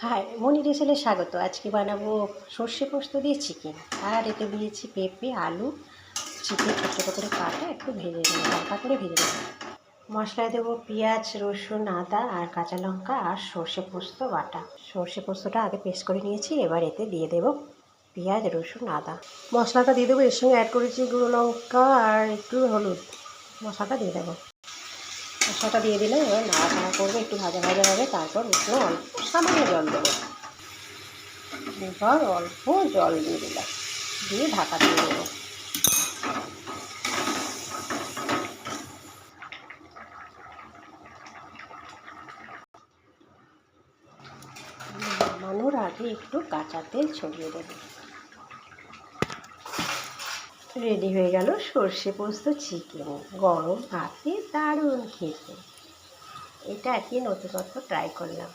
High, মনি রেসেলে স্বাগত। আজকে বানাবো সর্ষে পোস্ত দিয়ে চিকেন। আর এতে দিয়েছি পেঁপে, আলু, চিকেন ছোটো ছোটো করে কাটা একটু ভেজে নেবো, হালকা করে ভেজে নেবো। মশলায় দেবো পেঁয়াজ, রসুন, আদা আর কাঁচা লঙ্কা আর সর্ষে পোস্ত বাটা। সর্ষে পোস্তটা আগে পেস্ট করে নিয়েছি, এবার এতে দিয়ে দেবো পেঁয়াজ, রসুন, আদা। মশলাটা দিয়ে দেবো, এর সঙ্গে অ্যাড করেছি গুঁড়ো লঙ্কা আর একটু হলুদ। মশলাটা দিয়ে দেবো। মশলাটা দিয়ে দিলে এবার নাড়াচাড়া করবে, একটু ভাজা ভাজা হবে, তারপর একটু অল্প সামান্য জল দেবো। এবার অল্প জল দিয়ে দিলাম, দিয়ে ঢাকা দিয়ে দেবো। নামানোর আগে একটু কাঁচা তেল ছড়িয়ে দেবো। রেডি হয়ে গেল সর্ষে পোস্ত চিকেন। গরম ভাতে দারুণ খেতে। এটা একই নতুনত্ব ট্রাই করলাম।